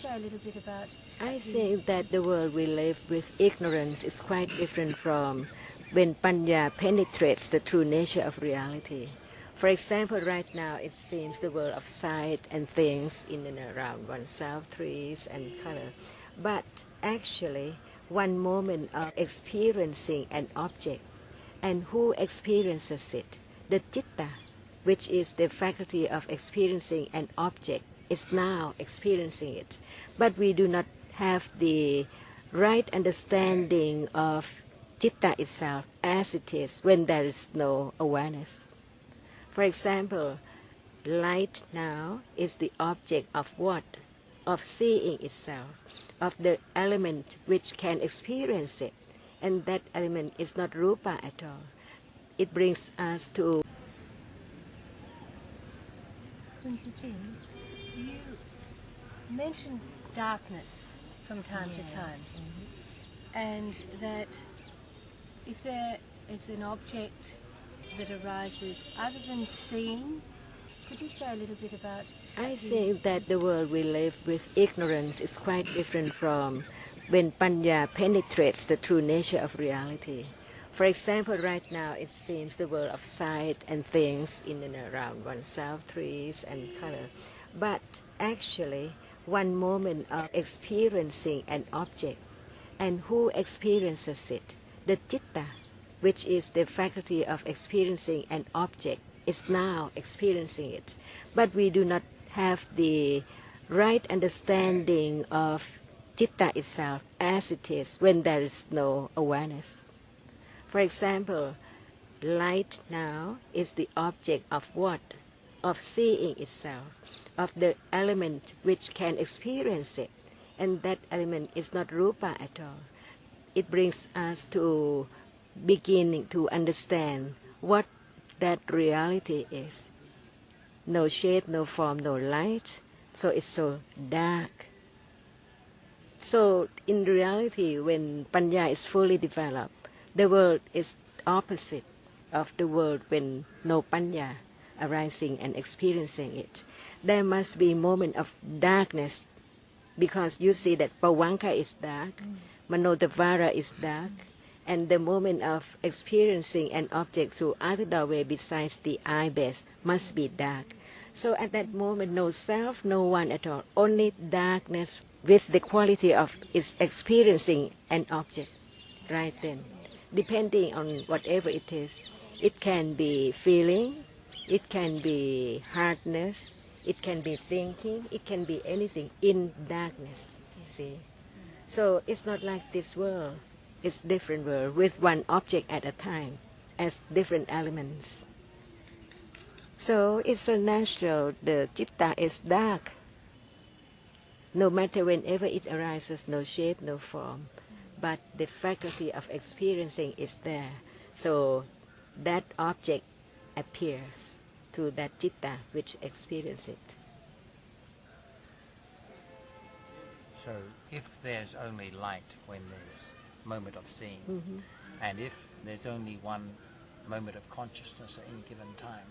Say a little bit about. I think that the world we live with ignorance is quite different from when Panya penetrates the true nature of reality. For example, right now it seems the world of sight and things in and around oneself, trees and color. But actually, one moment of experiencing an object, and who experiences it? The Jitta, which is the faculty of experiencing an object, is now experiencing it. But we do not have the right understanding of Jitta itself as it is when there is no awareness. For example, light now is the object of what? Of seeing itself, of the element which can experience it. And that element is not rupa at all. It brings us to Jitta-, you mentioned darkness from time to time, and that if there is an object that arises other than seeing, could you say a little bit about. I think that the world we live with ignorance is quite different from when Panya penetrates the true nature of reality. For example, right now it seems the world of sight and things in and around oneself, trees and color. But actually, one moment of experiencing an object, and who experiences it? The Jitta, which is the faculty of experiencing an object, is now experiencing it. But we do not have the right understanding of Jitta itself as it is when there is no awareness. For example, light now is the object of what? Of seeing itself, of the element which can experience it. And that element is not rupa at all. It brings us to beginning to understand what that reality is. No shape, no form, no light, so it's so dark. So in reality, when Panya is fully developed, the world is opposite of the world when no Panya arising and experiencing it. There must be a moment of darkness, because you see that Pawanka is dark, Manodavara is dark, and the moment of experiencing an object through other doorway besides the eye base must be dark. So at that moment, no self, no one at all, only darkness with the quality of its experiencing an object. Right then, depending on whatever it is, it can be feeling, it can be hardness, it can be thinking, it can be anything in darkness, see. So it's not like this world. It's different world with one object at a time as different elements. So it's so natural. The Jitta is dark. No matter whenever it arises, no shape, no form. But the faculty of experiencing is there. So that object appears to that Jitta which experiences it. So if there's only light when there's moment of seeing, and if there's only one moment of consciousness at any given time,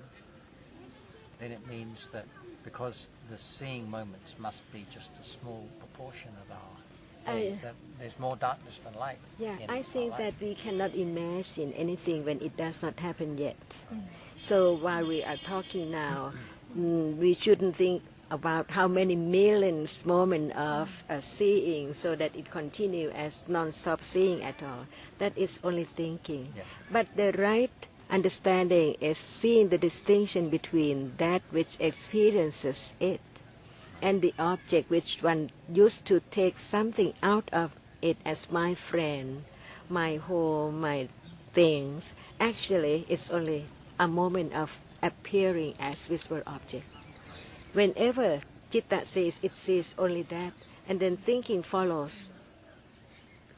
then it means that because the seeing moments must be just a small proportion of our that there's more darkness than light. Yeah, I think that we cannot imagine anything when it does not happen yet. So while we are talking now, we shouldn't think about how many millions moments of seeing so that it continue as non-stop seeing at all. That is only thinking. Yeah. But the right understanding is seeing the distinction between that which experiences it and the object which one used to take something out of it as my friend, my home, my things. Actually, it's only a moment of appearing as visible object. Whenever Jitta sees, it sees only that, and then thinking follows.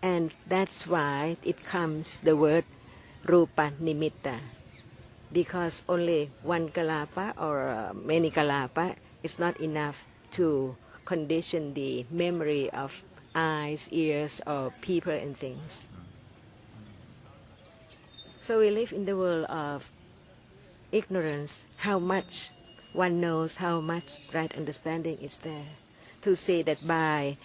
And that's why it comes the word Rupa Nimitta, because only one kalapa or many kalapa is not enough to condition the memory of eyes, ears, or people and things. So we live in the world of ignorance, how much one knows, how much right understanding is there. to see that by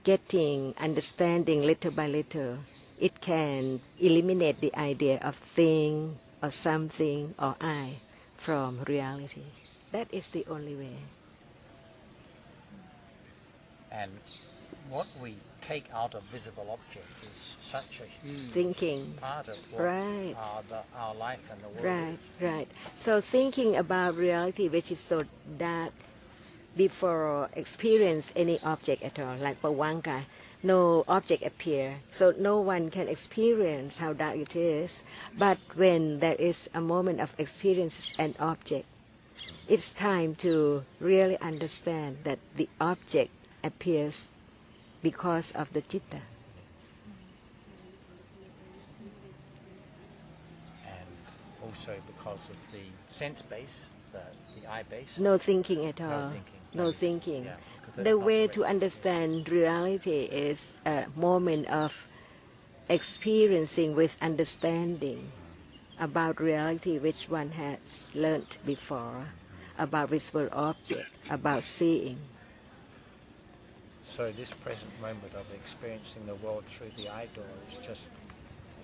getting understanding little by little, it can eliminate the idea of thing or something or I from reality. That is the only way. And what we take out of visible object is such a huge Thinking. part of what Right. our life and the world Right, is. right. So thinking about reality which is so dark before experience any object at all, like Pawanka, no object appear, so no one can experience how dark it is. But when there is a moment of experience an object, it's time to really understand that the object appears because of the Jitta. And also because of the sense base, the eye base. No thinking at all. No thinking. No thinking. Yeah, because that's The not way the to way. understand reality is a moment of experiencing with understanding about reality which one has learnt before, about visible object, about seeing. So this present moment of experiencing the world through the eye door is just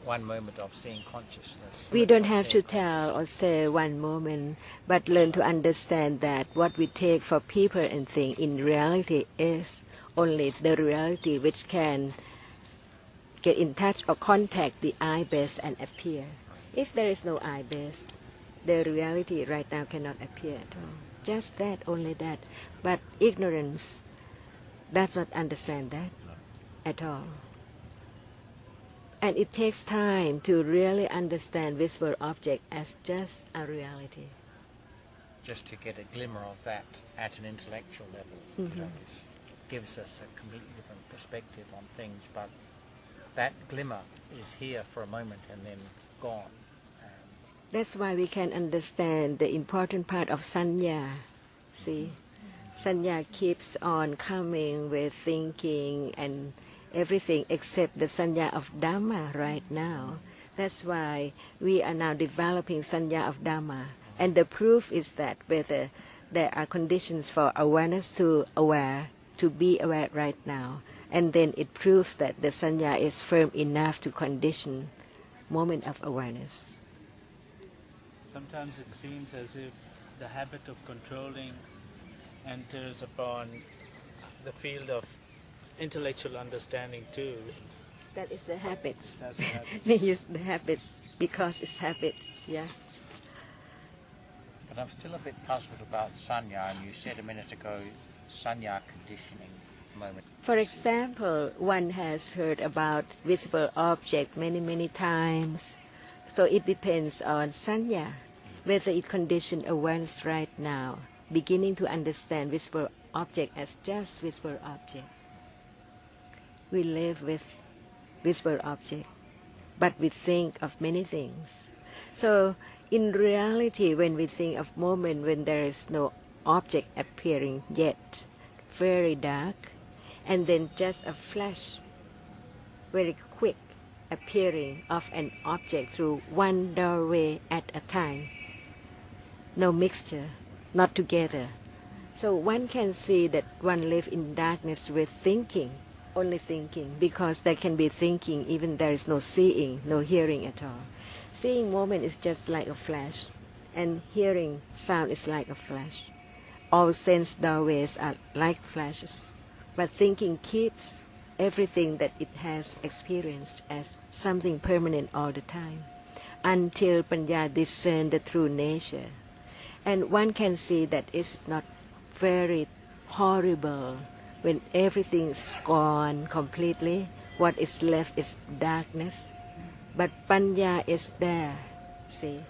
one moment of seeing consciousness. We don't have to tell or say one moment, but learn to understand that what we take for people and things in reality is only the reality which can get in touch or contact the eye base and appear. If there is no eye base, the reality right now cannot appear at all. Just that, only that. But ignorance does not understand that at all. And it takes time to really understand visible object as just a reality. Just to get a glimmer of that at an intellectual level, it gives us a completely different perspective on things. But that glimmer is here for a moment and then gone. That's why we can understand the important part of sanya. See, sanya keeps on coming with thinking and everything except the sanya of Dhamma right now. That's why we are now developing sanya of Dhamma. And the proof is that whether there are conditions for awareness to be aware right now. And then it proves that the sanya is firm enough to condition moment of awareness. Sometimes it seems as if the habit of controlling enters upon the field of intellectual understanding too. That is the habits. That's the habit. We use the habits because it's habits, yeah. But I'm still a bit puzzled about sanya, and you said a minute ago sanya conditioning moment. For example, one has heard about visible object many times. So it depends on sanya, whether it conditions awareness right now, beginning to understand visible object as just visible object. We live with visible object, but we think of many things. So in reality, when we think of moment when there is no object appearing yet, very dark, and then just a flash, very quick appearing of an object through one doorway at a time. No mixture, not together. So one can see that one lives in darkness with thinking, only thinking, because there can be thinking even there is no seeing, no hearing at all. Seeing moment is just like a flash, and hearing sound is like a flash. All sense doorways are like flashes, but thinking keeps everything that it has experienced as something permanent all the time, until Panya discern the true nature. And one can see that it's not very horrible when everything is gone completely. What is left is darkness. But Panya is there, see.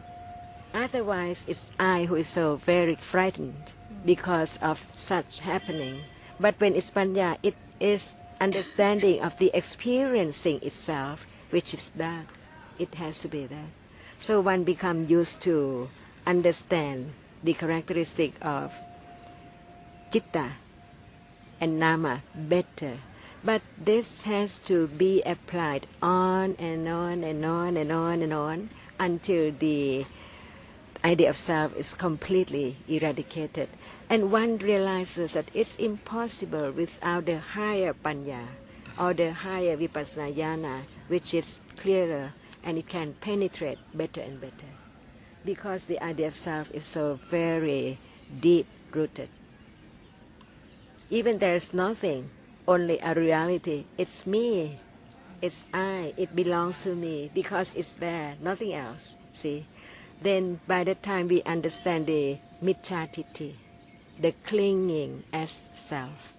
Otherwise, it's I who is so very frightened because of such happening. But when it's Panya, it is understanding of the experiencing itself, which is dark. It has to be there. So one becomes used to understand the characteristic of Jitta and Nama better. But this has to be applied on and on and on and on and on until the idea of self is completely eradicated. And one realizes that it's impossible without the higher panya or the higher vipassana jnana, which is clearer and it can penetrate better and better. Because the idea of self is so very deep-rooted. Even there's nothing, only a reality. It's me, it's I, it belongs to me because it's there, nothing else, see? Then by the time we understand the miccha-titi, the clinging as self,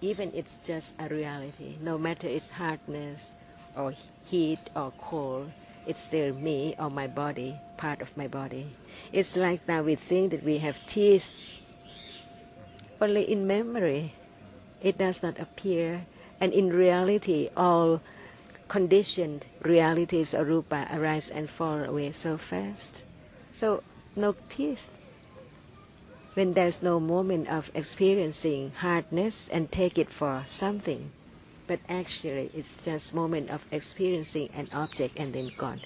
even it's just a reality, no matter its hardness or heat or cold, it's still me or my body, part of my body. It's like now we think that we have teeth only in memory. It does not appear, and in reality all conditioned realities or rupa arise and fall away so fast. So no teeth. When there's no moment of experiencing hardness and take it for something, but actually it's just moment of experiencing an object and then gone.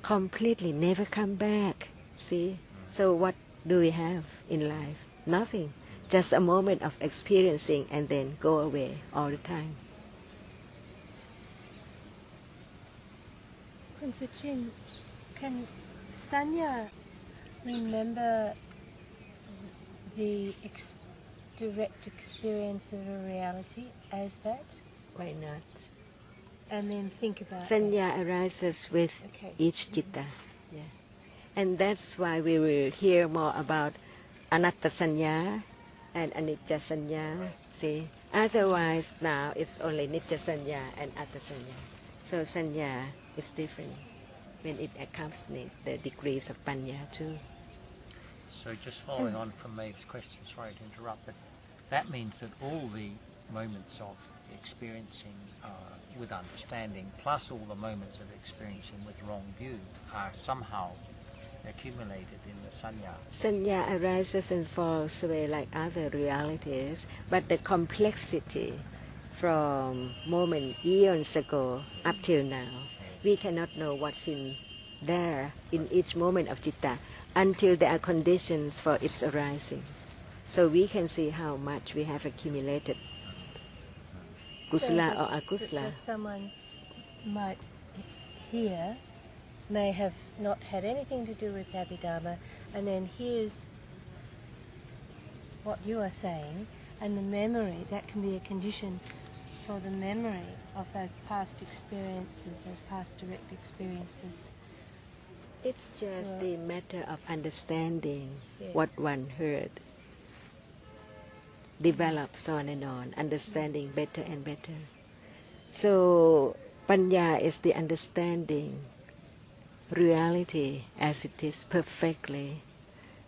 Completely never come back, see? So what do we have in life? Nothing. Just a moment of experiencing and then go away all the time. Kunsuchin, can Sanya remember the direct experience of a reality as that? Why not? And then think about Sanya arises with Okay. each citta. Yeah. And that's why we will hear more about anatta sanya and anicca sanya. See? Otherwise now it's only nitya sanya and atta sanya. So sanya is different when it accompanies the degrees of panya too. So just following on from Maeve's question, sorry to interrupt, but that means that all the moments of experiencing with understanding, plus all the moments of experiencing with wrong view, are somehow accumulated in the sanya. Sanya arises and falls away like other realities, but the complexity from moment eons ago up till now, we cannot know what's in there in each moment of citta until there are conditions for its arising. So we can see how much we have accumulated, kusala or akusala. That someone might hear may have not had anything to do with Abhidharma and then hears what you are saying, and the memory, that can be a condition for the memory of those past experiences, those past direct experiences. It's just the matter of understanding Yes. what one heard. Develops on and on, understanding better and better. So panya is the understanding reality as it is perfectly.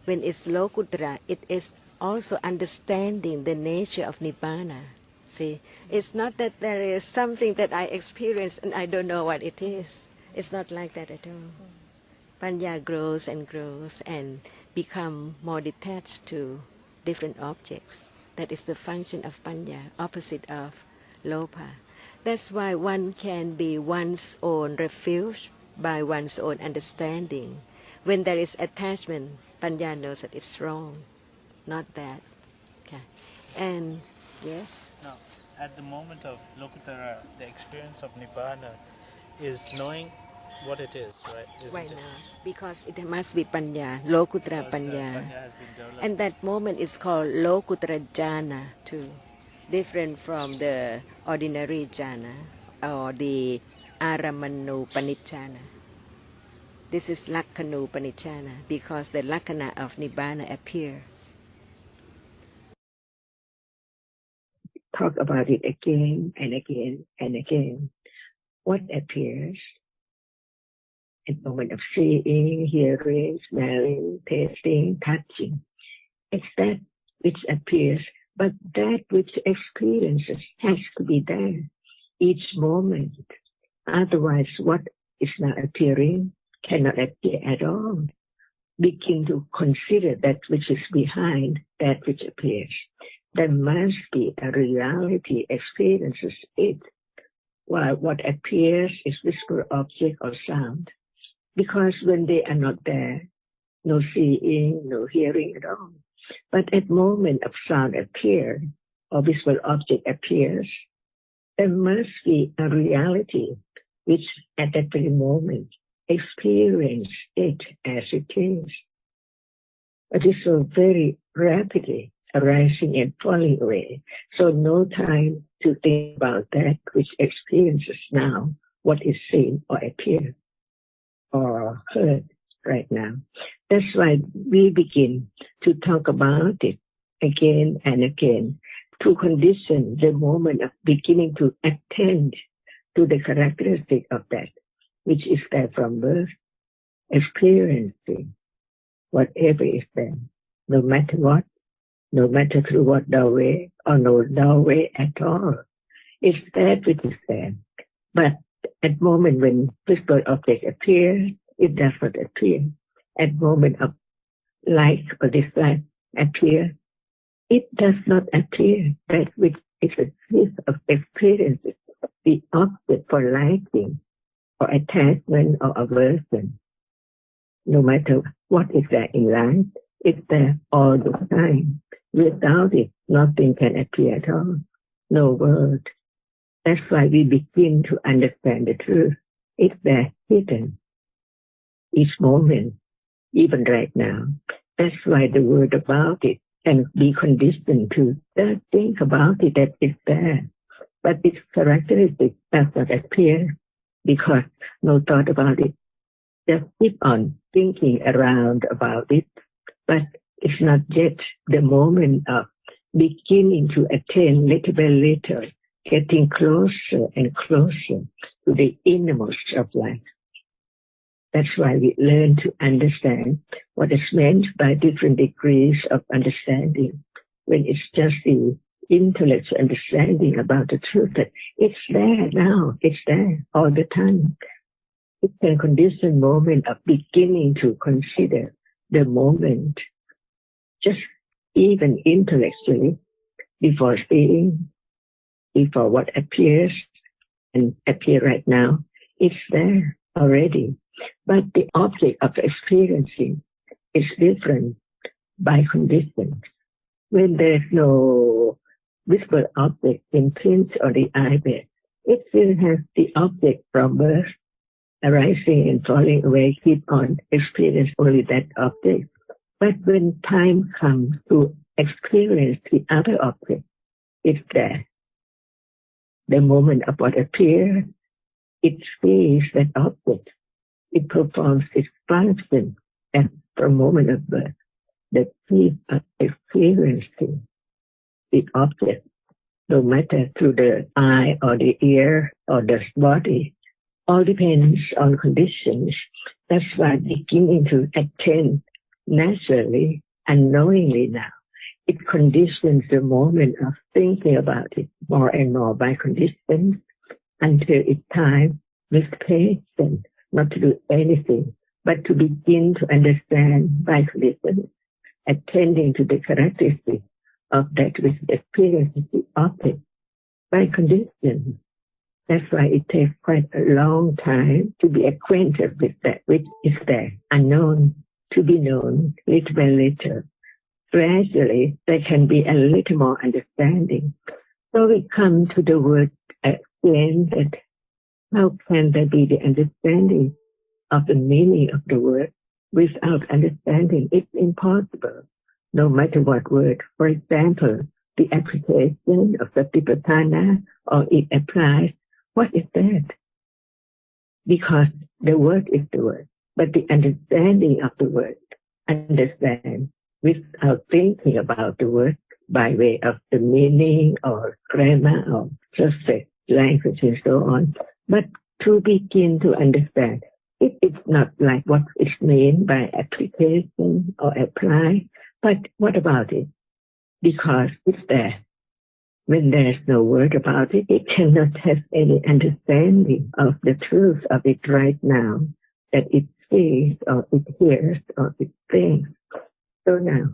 When it's lokuttara, it is also understanding the nature of nibbana. See, it's not that there is something that I experience and I don't know what it is. It's not like that at all. Panya grows and become more detached to different objects. That is the function of panya, opposite of lopa. That's why one can be one's own refuge by one's own understanding. When there is attachment, panya knows that it's wrong, not that. Okay. And yes? Now, at the moment of Lokuttara, the experience of Nibbana is knowing what it is, right? Why Isn't it? not? Because it must be panya, lokuttara Because the panya. Panya has been developed. And that moment is called lokuttara jhana too, different from the ordinary jhana or the aramanu panicchana. This is lakkanu panicchana because the lakkana of nibbana appear. Talk about it again and again and again. What appears in the moment of seeing, hearing, smelling, tasting, touching. It's that which appears, but that which experiences has to be there each moment. Otherwise, what is not appearing cannot appear at all. Begin to consider that which is behind that which appears. There must be a reality experiences it, while what appears is visible object or sound. Because when they are not there, no seeing, no hearing at all. But at moment of sound appear or visual object appears, there must be a reality which at that very moment experience it as it is. It is so very rapidly arising and falling away. So no time to think about that which experiences now, what is seen or appear or heard right now. That's why we begin to talk about it again and again to condition the moment of beginning to attend to the characteristic of that, which is there from birth, experiencing whatever is there, no matter what, no matter through what doorway or no doorway at all. It's that which is there. But at moment when physical object appears, it does not appear. At moment of like or dislike appear, it does not appear. That which is a piece of experiences, the object for liking or attachment or aversion. No matter what is there in life, it's there all the time. Without it, nothing can appear at all. No word. That's why we begin to understand the truth. It's there hidden. Each moment, even right now. That's why the word about it can be conditioned to just think about it that it's there. But its characteristic does not appear because no thought about it. Just keep on thinking around about it, but it's not yet the moment of beginning to attain little by little, getting closer and closer to the innermost of life. That's why we learn to understand what is meant by different degrees of understanding. When it's just the intellectual understanding about the truth that it's there now, it's there all the time. It can condition moment of beginning to consider the moment, just even intellectually, before seeing, before what appears and appear right now, it's there already. But the object of experiencing is different by conditions. When there's no visible object imprinted on the eyebed, it still has the object from birth, arising and falling away, keep on experience only that object. But when time comes to experience the other object, it's there. The moment of what appears, it sees that object. It performs its function at the moment of birth. The piece of experiencing the object, no matter through the eye or the ear or the body, all depends on conditions. That's why beginning to attend naturally, unknowingly now, it conditions the moment of thinking about it more and more by conditions until it's time with patience, not to do anything, but to begin to understand by conditions, attending to the characteristics of that which experiences the object by conditions. That's why it takes quite a long time to be acquainted with that which is there, unknown, to be known, little by little. Gradually, there can be a little more understanding. So we come to the word again that how can there be the understanding of the meaning of the word without understanding? It's impossible, no matter what word. For example, the application of Satipatthana, or it applies. What is that? Because the word is the word, but the understanding of the word, understand without thinking about the word by way of the meaning or grammar or perfect language and so on, but to begin to understand. It is not like what is meant by application or apply, but what about it? Because it's there. When there's no word about it, it cannot have any understanding of the truth of it right now, that it sees or it hears or it thinks. So now,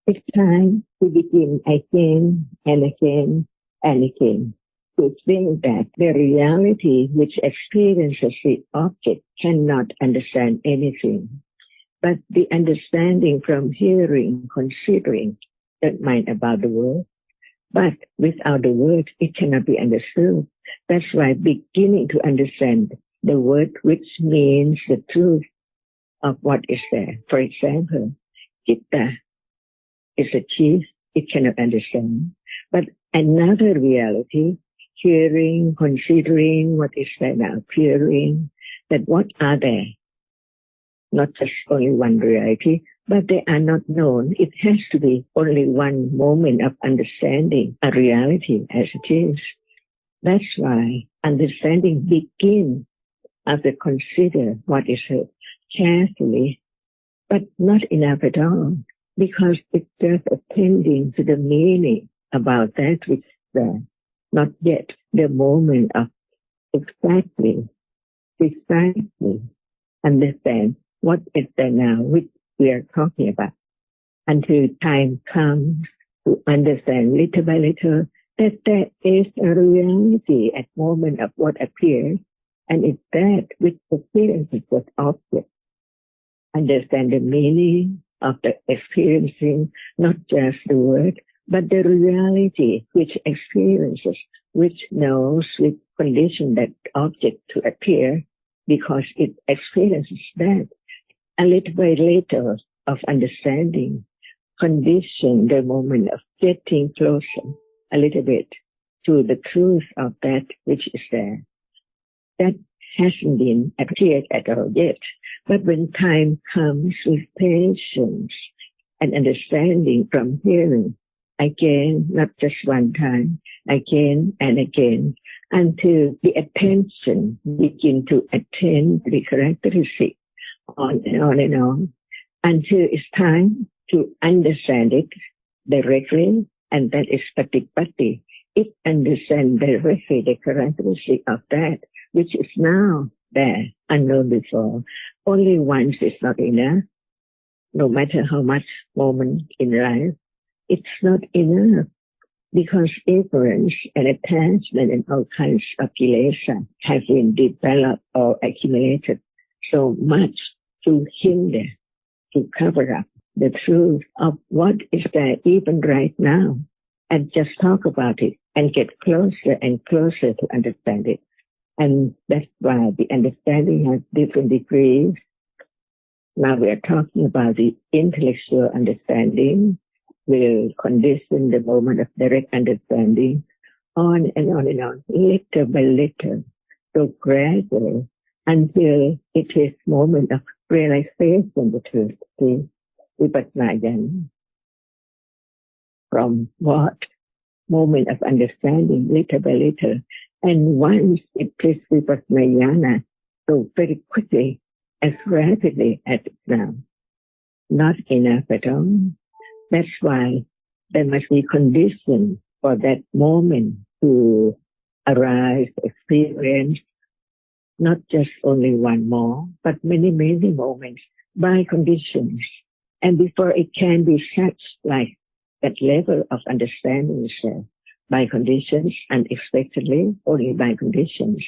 it's time to begin again and again and again to think that the reality which experiences the object cannot understand anything. but the understanding from hearing, considering that mind about the word. But without the word, it cannot be understood. That's why beginning to understand the word, which means the truth of what is there. For example, Jitta is a chief, it cannot understand. But another reality, hearing, considering what is there now, appearing, that what are there? Not just only one reality, but they are not known. It has to be only one moment of understanding a reality as it is. That's why understanding begins after consider what is heard carefully, but not enough at all, because it's just attending to the meaning about that which is there, not yet the moment of precisely understand what is there now, which we are talking about, until time comes to understand little by little that there is a reality at moment of what appears, and it's that which experiences what object. Understand the meaning of the experiencing, not just the word, but the reality which experiences, which knows, which condition that object to appear, because it experiences that. A little by little of understanding, condition the moment of getting closer a little bit to the truth of that which is there. That hasn't been appeared at all yet. But when time comes with patience and understanding from hearing, again, not just one time, again and again, until the attention begin to attend the characteristic on and on and on, until it's time to understand it directly, and that is patipatti. It understands directly the characteristic of that which is now there, unknown before. Only once is not enough. No matter how much moment in life, it's not enough, because ignorance and attachment and all kinds of kilesa have been developed or accumulated so much to hinder, to cover up the truth of what is there even right now, and just talk about it and get closer and closer to understand it. And that's why the understanding has different degrees. Now we are talking about the intellectual understanding will condition the moment of direct understanding, on and on and on, little by little, so gradually, until it is moment of realization, the truth, the vipassana. From what? Moment of understanding, little by little. And once it is vipassana, so very quickly, as rapidly as it's now, not enough at all. That's why there must be conditions for that moment to arise, experience, not just only one more, but many, many moments by conditions. And before it can be such like that level of understanding itself, by conditions, unexpectedly, only by conditions.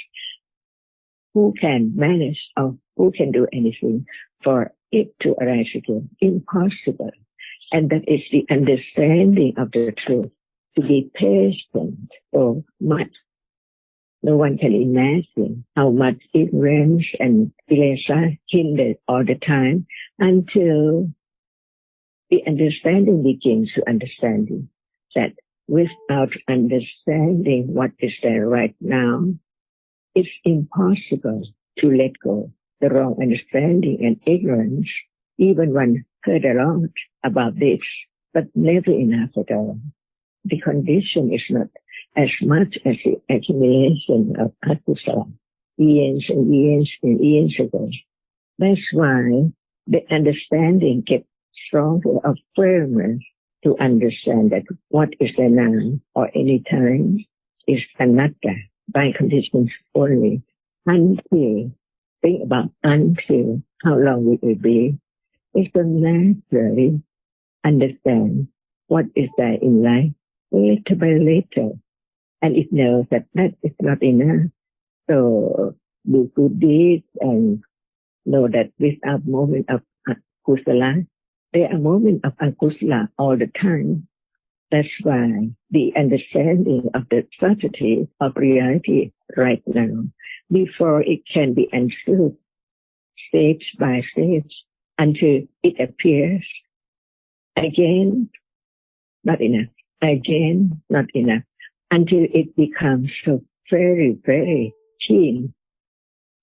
Who can manage or who can do anything for it to arise again? Impossible. And that is the understanding of the truth, to be patient so much. No one can imagine how much ignorance and kilesa hindered all the time until the understanding begins to understanding that without understanding what is there right now, it's impossible to let go the wrong understanding and ignorance. Even one heard a lot about this, but never enough at all. The condition is not as much as the accumulation of akusala years and years and years ago. That's why the understanding gets stronger or firmer to understand that what is there now or any time is anatta, by conditions only, until, think about until, how long will it be? It's to naturally understand what is there in life, little by little, and it knows that that is not enough. So do good deeds and know that without moment of kusala. There are moments of akusala all the time. That's why the understanding of the subtlety of reality right now, before it can be understood stage by stage until it appears, again, not enough, again, not enough, until it becomes so very, very keen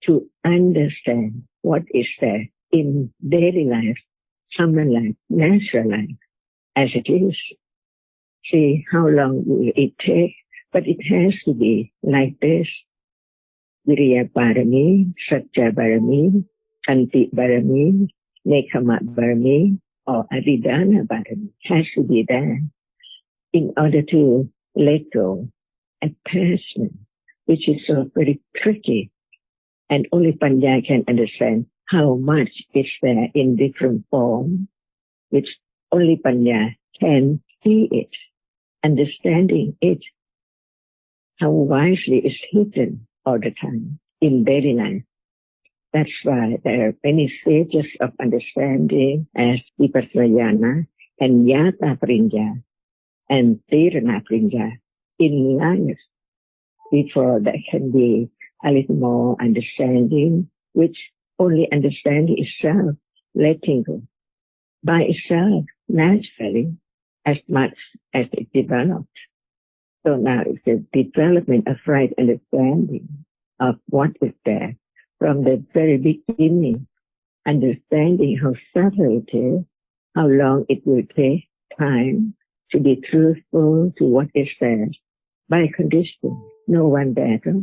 to understand what is there in daily life, common life, natural life, as it is. See how long will it take, but it has to be like this. Viriya Barami, Satya Barami, Kanti Barami, Nekama Barami, or Adidana Barami has to be there in order to let go attachment, which is so very tricky. And only Panya can understand how much is there in different form, which only Panya can see it, understanding it, how wisely it's hidden all the time in daily life. That's why there are many stages of understanding as Vipassana and Yata Parinya and Tirana Parinya in life before there can be a little more understanding, which only understanding itself, letting go by itself naturally as much as it developed. So now it's the development of right understanding of what is there from the very beginning, understanding how subtle it is, how long it will take time to be truthful to what is there by condition, no one better.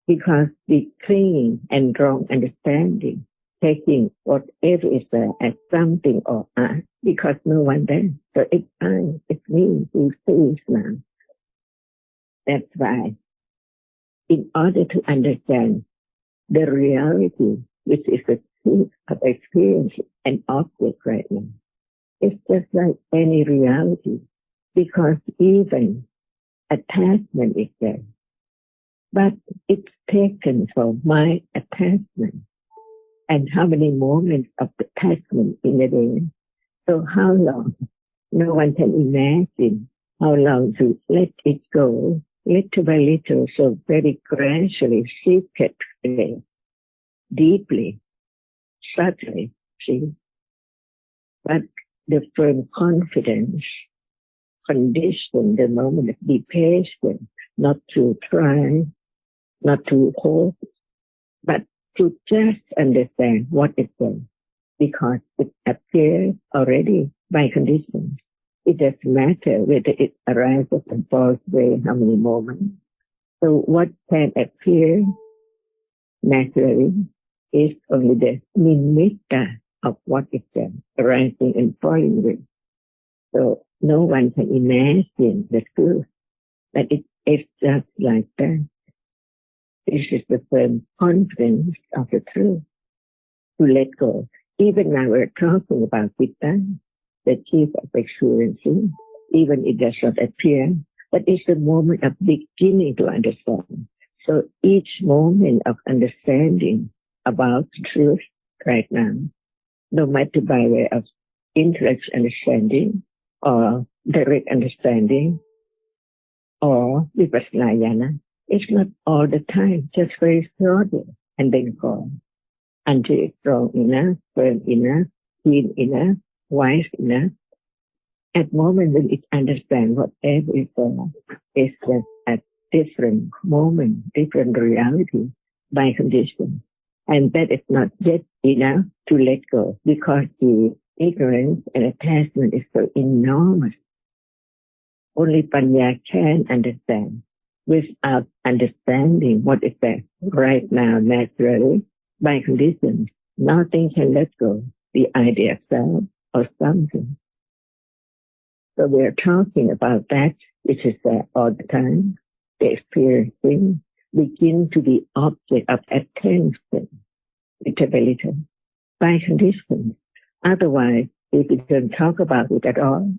Because the clinging and wrong understanding, taking whatever is there as something or us, because no one there. So it's I, it's me who sees now. That's why, in order to understand the reality, which is the truth of experience and object right now, it's just like any reality, because even attachment is there. But it's taken from my attachment. And how many moments of attachment in a day? So how long? No one can imagine how long to let it go, little by little, so very gradually, secretly, deeply, subtly, see? But the firm confidence, condition the moment of be patient, not to try, not to hope, but to just understand what is there, because it appears already by conditions. It doesn't matter whether it arises and falls away how many moments. So what can appear naturally is only the nimitta of what is there, arising and falling away. So no one can imagine the truth, but it's just like that. This is the firm confidence of the truth, to let go. Even now we're talking about Jitta, the chief of experiencing, even it does not appear, but it's the moment of beginning to understand. So each moment of understanding about truth right now, no matter by way of intellect understanding or direct understanding or vipassana, it's not all the time, just very slowly and then gone until it's strong enough, firm enough, keen enough, wise enough. At the moment when it understands whatever is there, it's just at different moment, different reality by condition. And that is not yet enough to let go because the ignorance and attachment is so enormous. Only Panya can understand. Without understanding what is there right now naturally, by conditions, nothing can let go the idea of self or something. So we are talking about that which is there all the time. The experiencing begin to be object of attention, little by little, by conditions. Otherwise, if we don't talk about it at all,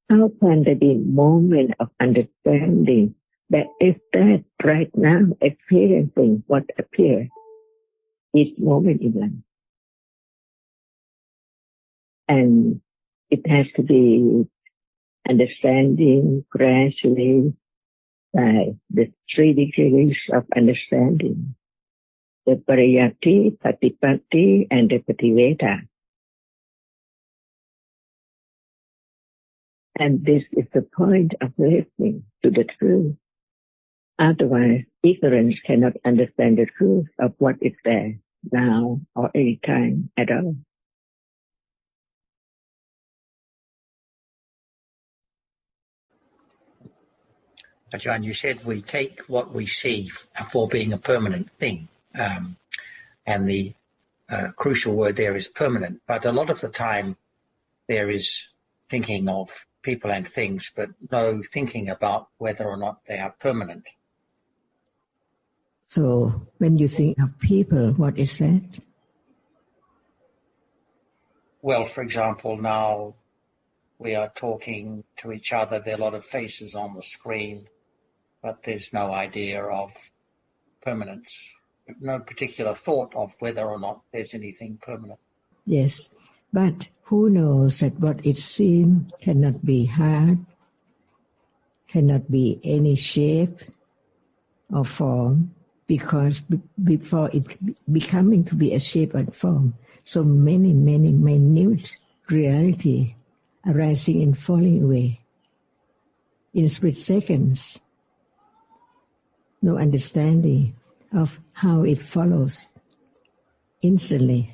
how can there be a moment of understanding that is that right now experiencing what appears each moment in life? and it has to be understanding gradually by the 3 degrees of understanding, the pariyatti, patipatti, and the pativeta. And this is the point of listening to the truth. Otherwise, ignorance cannot understand the truth of what is there now or any time at all. Ajahn, you said we take what we see for being a permanent thing, and the crucial word there is permanent. But a lot of the time there is thinking of people and things, but no thinking about whether or not they are permanent. So when you think of people, what is that? Well, for example, now we are talking to each other. There are a lot of faces on the screen, but there's no idea of permanence, no particular thought of whether or not there's anything permanent. Yes, but who knows that what is seen cannot be hard, cannot be any shape or form, because before it becoming to be a shape and form, so many minute reality arising and falling away in split seconds. No understanding of how it follows instantly,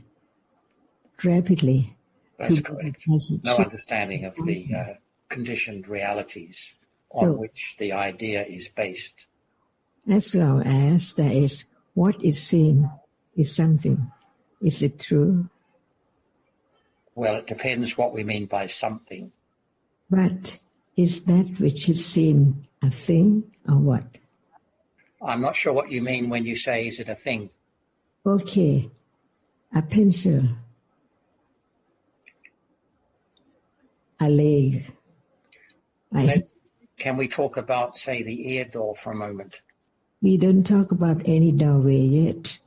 rapidly. That's correct. No understanding of the conditioned realities on which the idea is based. As long as there is what is seen is something, is it true? Well, it depends what we mean by something. But is that which is seen a thing or what? I'm not sure what you mean when you say, is it a thing? Okay, a pencil, a leg. Can we talk about, say, the ear door for a moment? We don't talk about any doorway yet.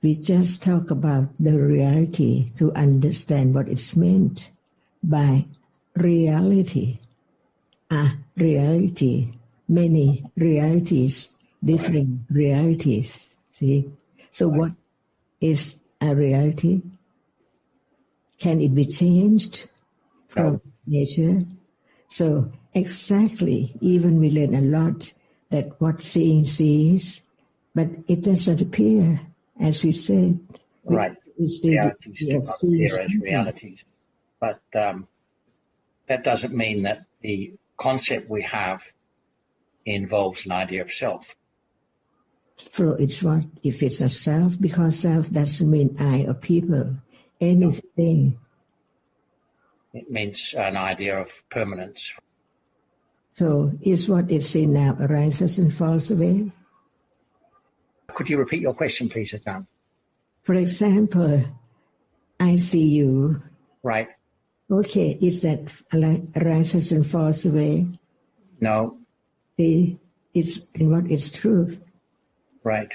We just talk about the reality to understand what is meant by reality. Reality, many realities, different realities. See? So what is a reality? Can it be changed from nature? So exactly, even we learn a lot that what seeing sees, but it doesn't appear, as we said. Right. Realities do not appear as realities. But that doesn't mean that the concept we have involves an idea of self. So it's what? If it's a self, because self doesn't mean I or people, anything. It means an idea of permanence. So is what is seen now arises and falls away? Could you repeat your question, please, Ajahn? For example, I see you. Right. Okay, is that arises and falls away? No. It's in what is truth. Right.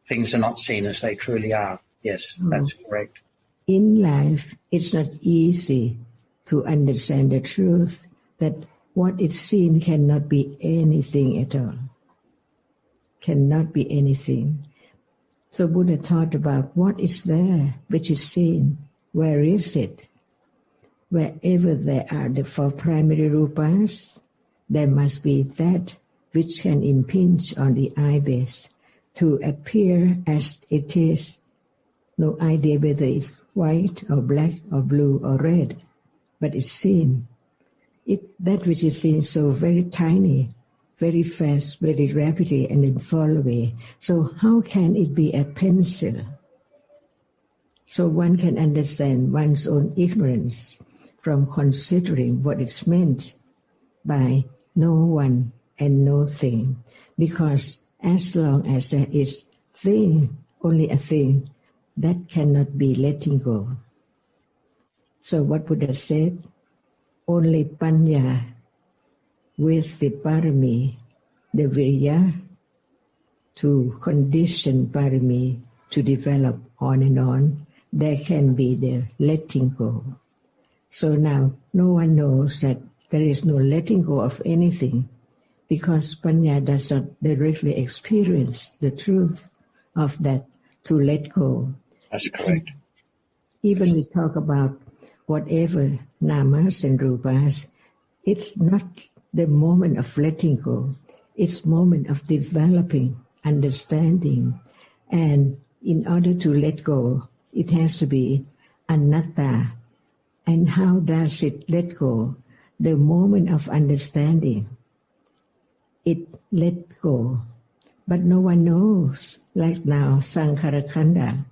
Things are not seen as they truly are. Yes, that's correct. In life, it's not easy to understand the truth that what is seen cannot be anything at all. Cannot be anything. So Buddha taught about what is there, which is seen. Where is it? Wherever there are the 4 primary rupas, there must be that which can impinge on the eye base to appear as it is. No idea whether it's white or black or blue or red, but it's seen. That which is seen so very tiny, very fast, very rapidly, and then fall away. So how can it be a pencil? So one can understand one's own ignorance from considering what is meant by no one and no thing. Because as long as there is thing, only a thing, that cannot be letting go. So what Buddha said, only panya with the parami, the virya, to condition parami to develop on and on, there can be the letting go. So now no one knows that there is no letting go of anything because Panya does not directly experience the truth of that to let go. That's correct. Even we talk about whatever namas and rupas, it's not the moment of letting go. It's moment of developing understanding. And in order to let go, it has to be anatta. And how does it let go? The moment of understanding, it let go. But no one knows. Like now, Sankhara-khanda,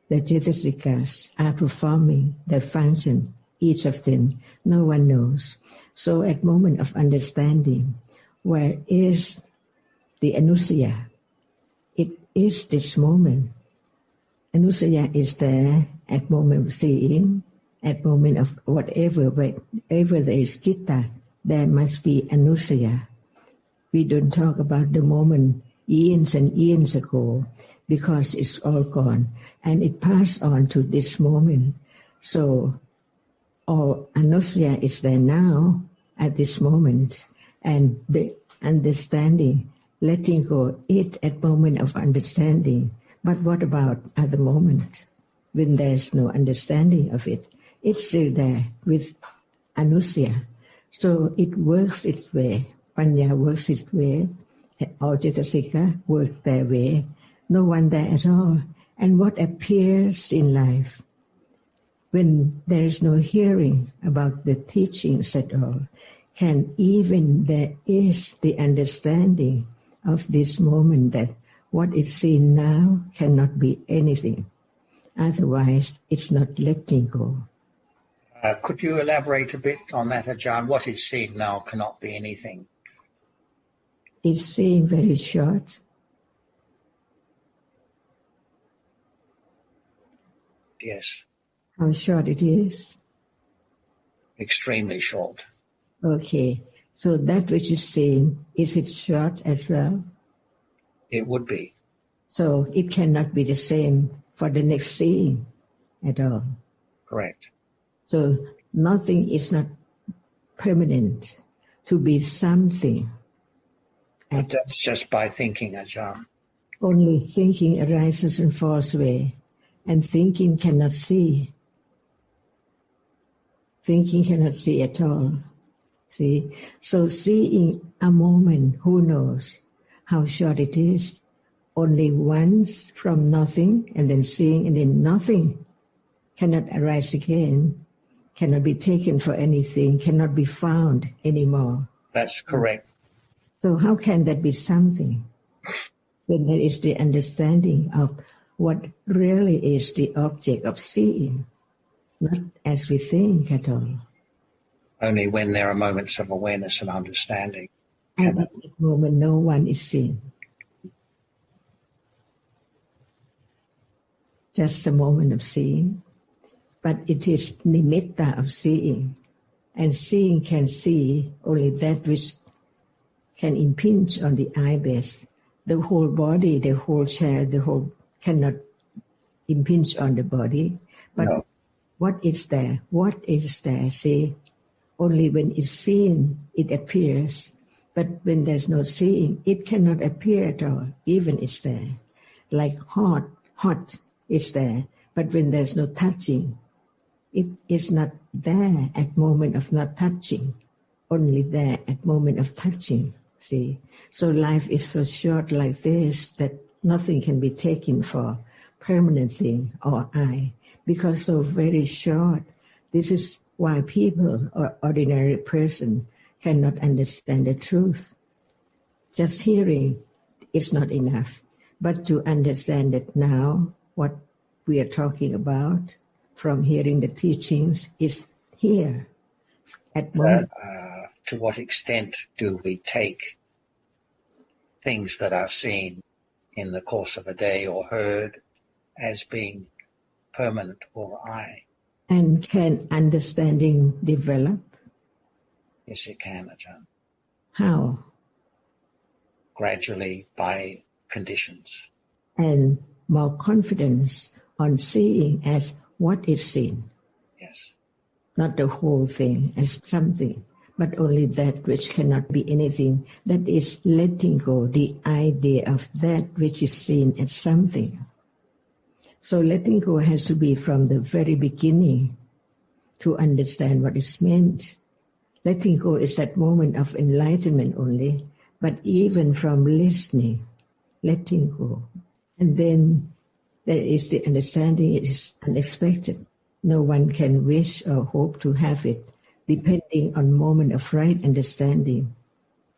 the Jitta-jikas are performing their function, each of them. No one knows. So at moment of understanding, where is the anusaya? It is this moment. Anusaya is there at moment of seeing, at moment of whatever there is Jitta, there must be anusaya. We don't talk about the moment years and years ago because it's all gone and it passed on to this moment. So all anusaya is there now at this moment, and the understanding, letting go it at moment of understanding. But what about at the moment when there's no understanding of it? It's still there with anusaya. So it works its way. Panya works its way. All Jitta-jika work their way. No one there at all. And what appears in life when there is no hearing about the teachings at all, can even there is the understanding of this moment that what is seen now cannot be anything. Otherwise, it's not letting go. Could you elaborate a bit on that, Ajahn? What is seen now cannot be anything. It's seen very short. Yes. How short it is? Extremely short. Okay. So that which is seen, is it short as well? It would be. So it cannot be the same for the next seeing at all. Correct. So nothing is not permanent. To be something. But that's just by thinking, Ajahn. Only thinking arises and falls away. And thinking cannot see. Thinking cannot see at all. See? So seeing a moment, who knows how short it is? Only once from nothing, and then seeing, and then nothing cannot arise again, cannot be taken for anything, cannot be found anymore. That's correct. So how can that be something? When there is the understanding of what really is the object of seeing, not as we think at all. Only when there are moments of awareness and understanding. And at that moment, no one is seen. Just a moment of seeing. But it is nimitta of seeing. And seeing can see only that which can impinge on the eye base. The whole body, the whole chair, the whole cannot impinge on the body. But no. What is there? What is there? See, only when it's seen, it appears. But when there's no seeing, it cannot appear at all, even it's there. Like hot is there. But when there's no touching, it is not there at moment of not touching. Only there at moment of touching. See, so life is so short like this that nothing can be taken for permanent thing or I, because so very short. This is why people or ordinary person cannot understand the truth. Just hearing is not enough, but to understand it now, what we are talking about from hearing the teachings is here at moment. To what extent do we take things that are seen in the course of a day or heard as being permanent or I? And can understanding develop? Yes, it can, Ajahn. How? Gradually by conditions. And more confidence on seeing as what is seen. Yes. not the whole thing as something, but only that which cannot be anything. That is letting go the idea of that which is seen as something. So letting go has to be from the very beginning to understand what is meant. Letting go is that moment of enlightenment only, but even from listening, letting go. And then there is the understanding, it is unexpected. No one can wish or hope to have it, depending on moment of right understanding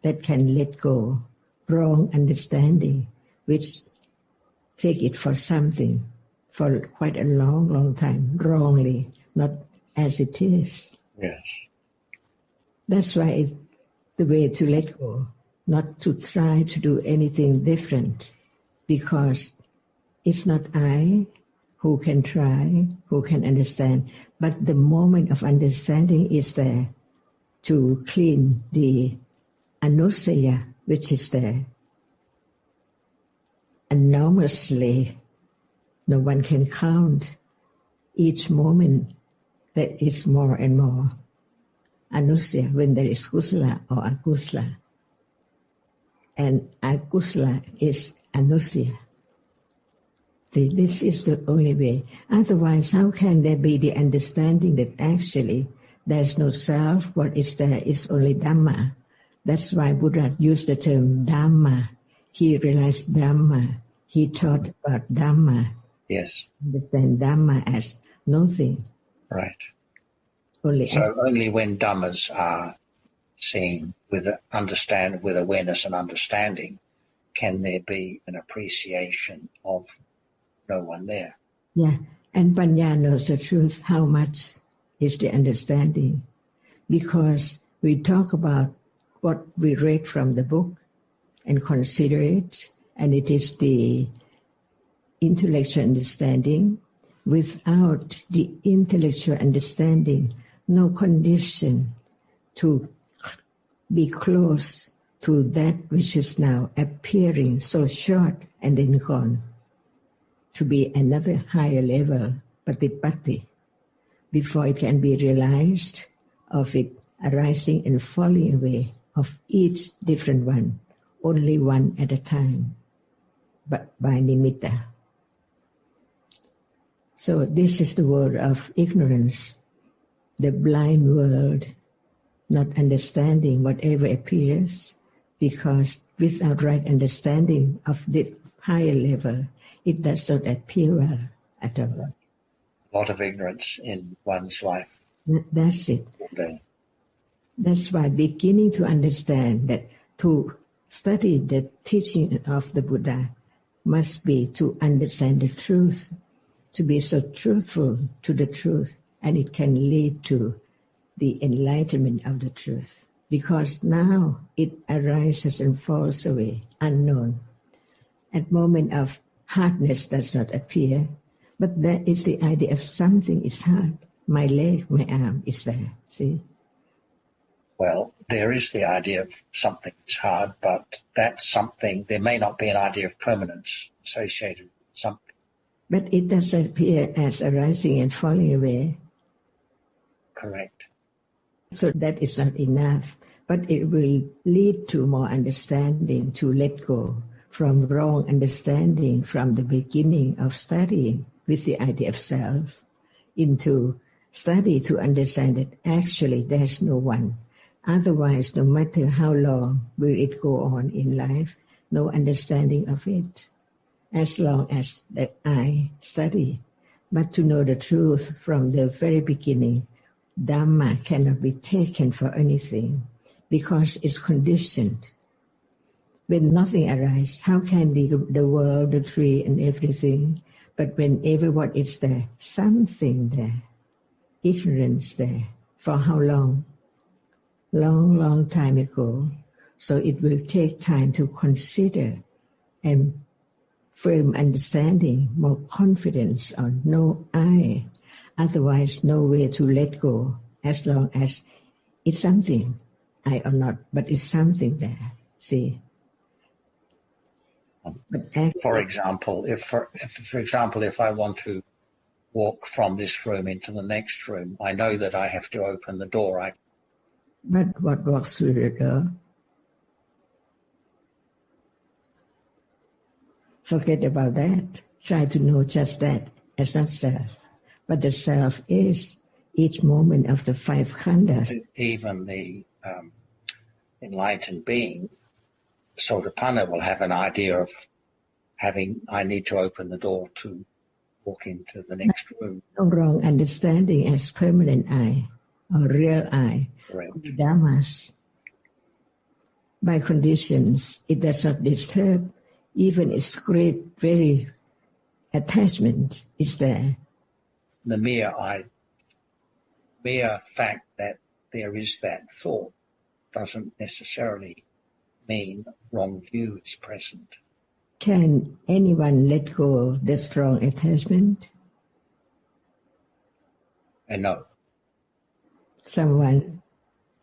that can let go, wrong understanding, which take it for something for quite a long, long time, wrongly, not as it is. Yes. That's why the way to let go, not to try to do anything different, because it's not I who can try, who can understand, but the moment of understanding is there to clean the anusaya which is there. Enormously, no one can count. Each moment there is more and more anusaya when there is kusala or akusala. And akusala is anusaya. See, this is the only way. Otherwise, how can there be the understanding that actually there's no self, what is there is only Dhamma. That's why Buddha used the term Dhamma. He realized Dhamma. He taught about Dhamma. Yes. Understand Dhamma as nothing. Right. Only only when Dhammas are seen with awareness and understanding can there be an appreciation of no one there. Yeah, and Panya knows the truth, how much is the understanding. Because we talk about what we read from the book and consider it, and it is the intellectual understanding. Without the intellectual understanding, no condition to be close to that which is now appearing so short and then gone, to be another higher level, patipatti, before it can be realized of it arising and falling away of each different one, only one at a time, but by nimitta. So this is the world of ignorance, the blind world, not understanding whatever appears, because without right understanding of the higher level, it does not appear well at all. A lot of ignorance in one's life. That's it. That's why beginning to understand that to study the teaching of the Buddha must be to understand the truth, to be so truthful to the truth, and it can lead to the enlightenment of the truth. Because now it arises and falls away, unknown. At moment of hardness does not appear, but there is the idea of something is hard. My leg, my arm is there, see? Well, there is the idea of something is hard, but that's something, there may not be an idea of permanence associated with something. But it does appear as arising and falling away. Correct. So that is not enough, but it will lead to more understanding, to let go from wrong understanding from the beginning of studying with the idea of self into study to understand that actually there's no one. Otherwise, no matter how long will it go on in life, no understanding of it, as long as the I study. But to know the truth from the very beginning, Dhamma cannot be taken for anything because it's conditioned. When nothing arises, how can the world, the tree and everything, but whenever what is there, something there, ignorance there, for how long? Long, long time ago. So it will take time to consider and firm understanding, more confidence on no I, otherwise no way to let go as long as it's something, I or not, but it's something there, see. For example, if I want to walk from this room into the next room. I know that I have to open the door. But what walks through the door? Forget about that. Try to know just that as not self. But the self is each moment of the five khandhas. Even the enlightened being, Sotapanna, will have an idea of I need to open the door to walk into the next room. No wrong understanding as permanent I or real I. Correct. Dhammas. By conditions, it does not disturb. Even its great, very attachment is there. The mere fact that there is that thought doesn't necessarily mean wrong view is present. Can anyone let go of the strong attachment? No.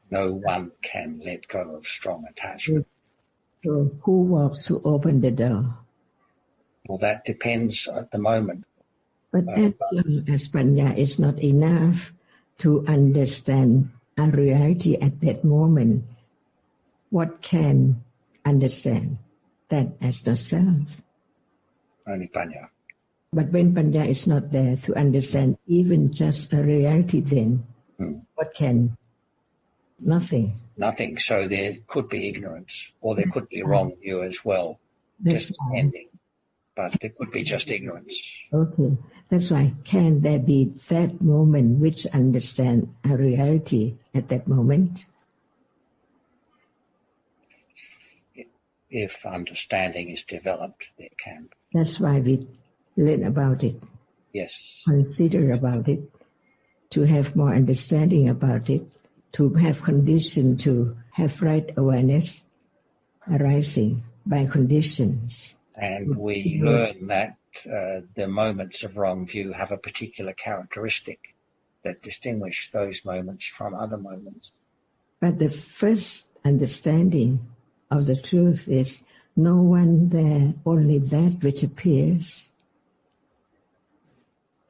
No one can let go of strong attachment. So who walks to open the door? Well, that depends at the moment. But as long as Panya is not enough to understand a reality at that moment, what can understand that as not self? Only Panya. But when Panya is not there to understand even just a reality, then what can? Nothing. Nothing. So there could be ignorance, or there could be a wrong view as well. That's just ending. But there could be just ignorance. Okay. That's why. Can there be that moment which understand a reality at that moment? If understanding is developed, there can. That's why we learn about it. Yes. Consider about it, to have more understanding about it, to have condition to have right awareness arising by conditions. And we learn that the moments of wrong view have a particular characteristic that distinguish those moments from other moments. But the first understanding of the truth is no one there, only that which appears.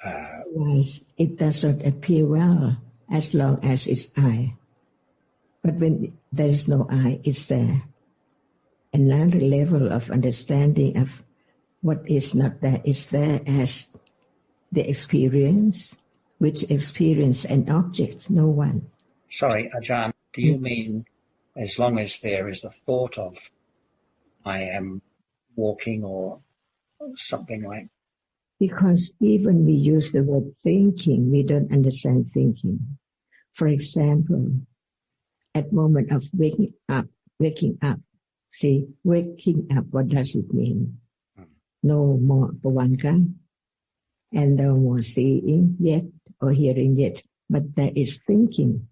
Otherwise, it does not appear well as long as it's I. But when there is no I, it's there. Another level of understanding of what is not there is there as the experience, which experience an object, no one. Sorry, Ajahn, do you mean as long as there is a thought of I am walking or something like? Because even we use the word thinking, we don't understand thinking. For example, at moment of waking up, see, waking up, what does it mean? No more pawanka, and no more seeing yet or hearing yet, but there is thinking.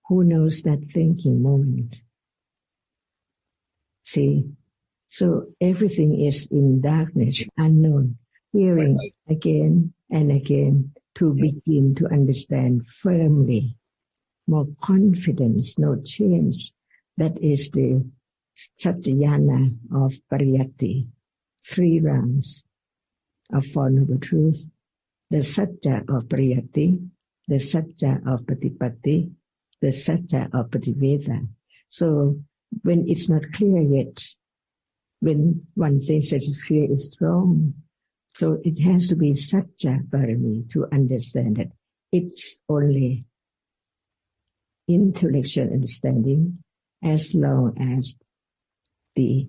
Who knows that thinking moment? See, so everything is in darkness, unknown. Hearing again and again to begin to understand firmly, more confidence, no change. That is the Satyayana of Pariyatti, 3 rounds of Four Noble Truths. The Satya of Pariyatti, the Satya of Patipatti, the Satya of Pativeda. So when it's not clear yet, when one thinks that it's clear, it's wrong. So it has to be Satya Parami to understand that it's only intellectual understanding as long as the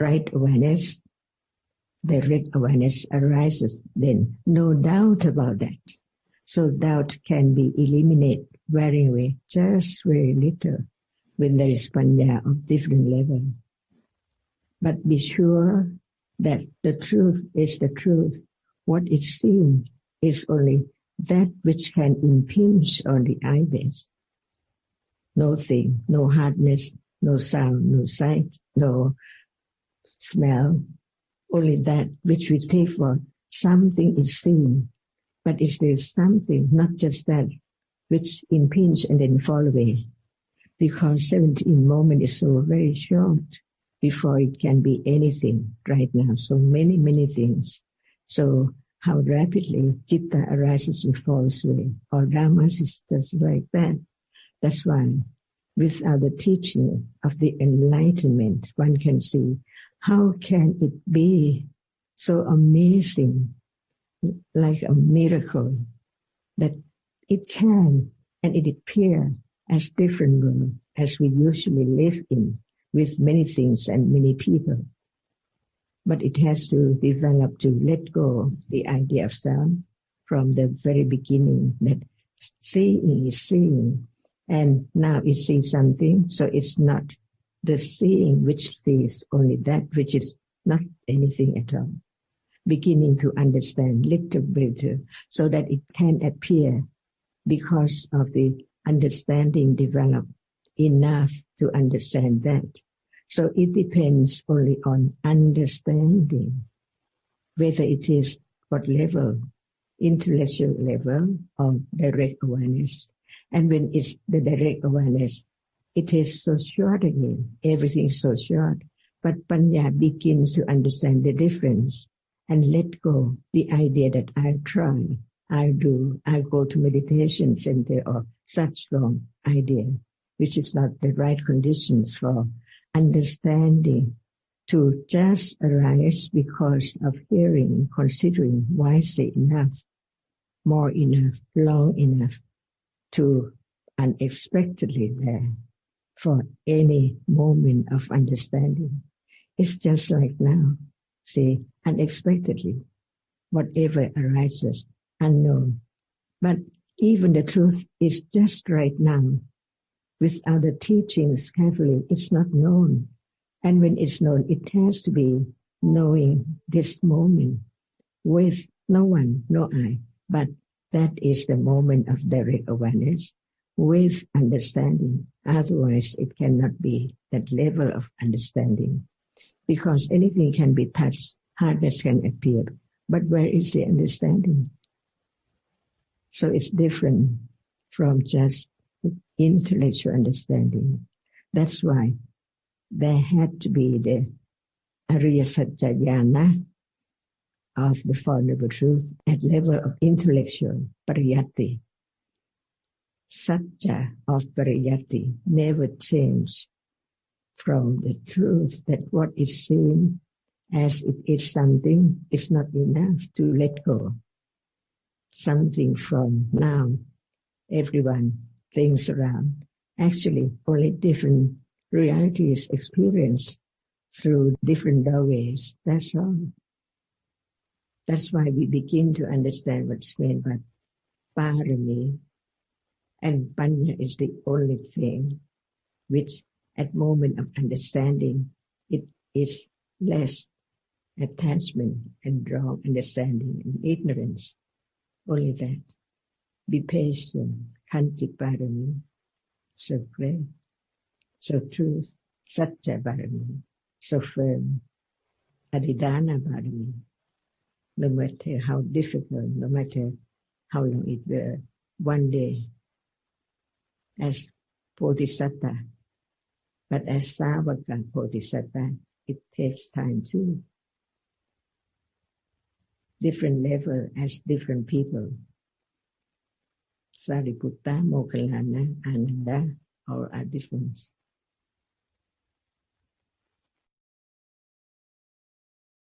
right awareness, direct awareness arises, then no doubt about that. So doubt can be eliminated very well, just very little, when there is panya of different level. But be sure that the truth is the truth. What is seen is only that which can impinge on the eyelids. No thing, no hardness, no sound, no sight, no smell. Only that which we take for something is seen. But is there something, not just that, which impinge and then fall away? Because 17 moments is so very short before it can be anything right now. So many, many things. So how rapidly Jitta arises in false way, or Dhammas is just like that. That's why without the teaching of the enlightenment, one can see how can it be so amazing, like a miracle, that it can and it appears as different world as we usually live in, with many things and many people. But it has to develop to let go the idea of self from the very beginning, that seeing is seeing, and now it sees something, so it's not the seeing which sees only that which is not anything at all. Beginning to understand little bit so that it can appear because of the understanding developed enough to understand that. So it depends only on understanding, whether it is what level, intellectual level or direct awareness. And when it's the direct awareness, it is so short again, everything is so short. But Panya begins to understand the difference and let go the idea that I try, I do, I go to meditation center or such wrong idea, which is not the right conditions for understanding to just arise because of hearing, considering wisely enough, more enough, long enough to unexpectedly there for any moment of understanding. It's just like now, see, unexpectedly, whatever arises, unknown. But even the truth is just right now. Without the teachings carefully, it's not known. And when it's known, it has to be knowing this moment with no one, no I. But that is the moment of direct awareness with understanding. Otherwise, it cannot be that level of understanding. Because anything can be touched, hardness can appear. But where is the understanding? So it's different from just intellectual understanding. That's why there had to be the Ariya Satya Jnana of the Four Noble Truths at level of intellectual pariyatti. Satya of pariyatti never change from the truth that what is seen as it is something is not enough to let go. Something from now, everyone, things around. Actually, only different realities experienced through different doorways. That's all. That's why we begin to understand what's meant by parami. And panya is the only thing which at moment of understanding, it is less attachment and wrong understanding and ignorance. Only that. Be patient. Khanti parami. So great. So truth. Satya parami. So firm. Adhidana parami. No matter how difficult, no matter how long it will, one day, as Bodhisattva, but as Savaka Bodhisattva, it takes time too. Different level as different people. Sariputta, Moggallana, Ananda, all are different.